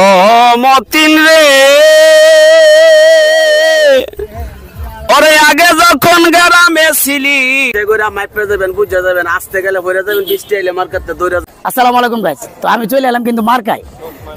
ও মতিন রে, ওরে আগে যখন গ্রামে ছিলি সেগুলা মাইপে যাবেন, বুঝে যাবেন, আসতে গেলে ভরে যাবেন, বৃষ্টি এলে মার্কেটে দৌড়ে। আসসালামু আলাইকুম গাইস। তো আমি চলে এলাম কিন্তু মার্কায়।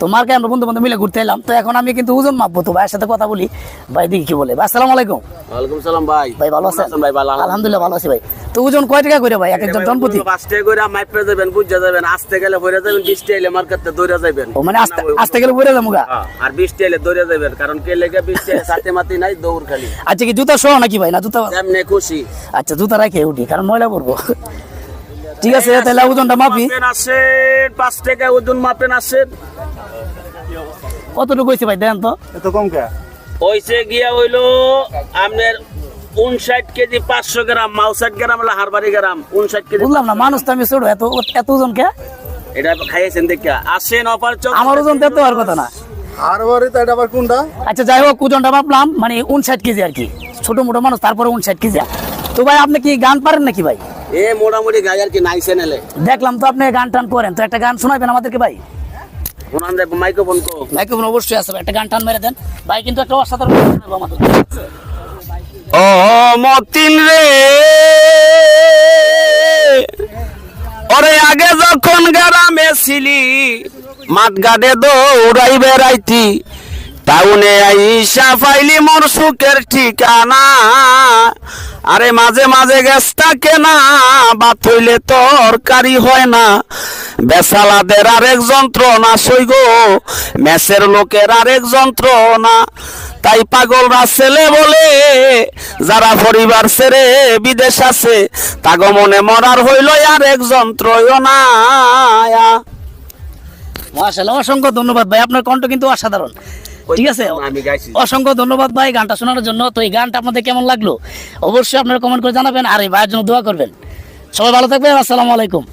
তো মার্কায় আমরা বন্ধু বান্ধব মিলে ঘুরতে এলাম। তো এখন আমি কিন্তু ওজন মাপবো। তো ভাইয়ের সাথে কথা বলি, ভাই দেখি কি বলে। ভাই আসসালামু আলাইকুম। ওয়ালাইকুম সালাম ভাই। ভাই ভালো আছেন? ভাই ভালো, আলহামদুলিল্লাহ ভালো আছি ভাই। তো ওজন কয় টাকা করে ভাই এক একজন জনপ্রতি? 5 টাকা করে মাইপে যাবেন, বুঝে যাবেন, আসতে গেলে ভরে যাবেন, বৃষ্টি এলে মার্কেটে দৌড়ে যাবেন। ও মানে আসতে গেলে পড়ে যাবো গা। আর বৃষ্টি এলে দৌড়ে যাবেন, কারণ কে লেগে বৃষ্টি এলে সাথে মাতি নাই, দৌড় খালি। আচ্ছা কি জুতা সহ নাকি ভাই, না জুতা? এমনি খুশি। আচ্ছা জুতা রাখে উঠি, কারণ ময়লা করবো। ঠিক আছে তাহলে ওজনটা মাপি। আসেন 5 টাকা ওজন মাপেন, আসেন। কতটুকু হয়েছে ভাই দেন তো? এত কম কে? হইছে গিয়া হইলো আপনার 59 কেজি 500 গ্রাম, 62 গ্রাম হলো হারবারি গ্রাম, 59 কেজি। বুঝলাম না, মানুষ তো আমি ছোট, এত এত ওজন কে? এটা খাইয়েছেন দেখা। আসেন অপার চোখ। আমার ওজন তো এত আর কথা না। আর বাড়ি তো এটা আবার কোনটা? আচ্ছা যাই হোক, ওজনটা মাপলাম, মানে 59 কেজি আর কি। ছোট মোটো মানুষ, তারপরে 59 কেজি। তো ভাই আপনি কি গান পারেন নাকি ভাই? এ মোটামুটি গায় আর কি, নাই চ্যানেলে দেখলাম তো আপনি গান টান করেন। তো একটা গান শোনাবেন আমাদেরকে ভাই? ওনার মাইক্রোফোন কো। মাইক্রোফোন অবশ্যই আছে ভাই, একটা গান টান মেরে দেন ভাই। কিন্তু একটা অসাধারণ গান শোনাবো আমাদের। ও মতিন রে, ওরে আগে যখন গ্রামে ছিলি মাঠ ঘাটে দৌড়াই বেড়াইতি, টাউনে আইসা পাইলি মোর সুখের ঠিকানা। আরে মাঝে মাঝে গ্যাস থাকে না, ভাত হইলে তরকারি হয় না, বেসালাদের আরেক যন্ত্রণা সইগো, মেসের লোকের আরেক যন্ত্রণা। তাই পাগলরা ছেলে বলে, যারা পরিবার ছেড়ে বিদেশ আছে, তাগো মনে মরার হইল আরেক যন্ত্রণা। মাশাআল্লাহ, অসংখ্য ধন্যবাদ ভাই, আপনার কণ্ঠ কিন্তু অসাধারণ। ঠিক আছে, আমি গাইছি। অসংখ্য ধন্যবাদ ভাই গানটা শোনানোর জন্য। তো এই গানটা আপনাদের কেমন লাগলো অবশ্যই আপনারা কমেন্ট করে জানাবেন, আর এই ভাইয়ের জন্য দোয়া করবেন। সবাই ভালো থাকবেন, আসসালামু আলাইকুম।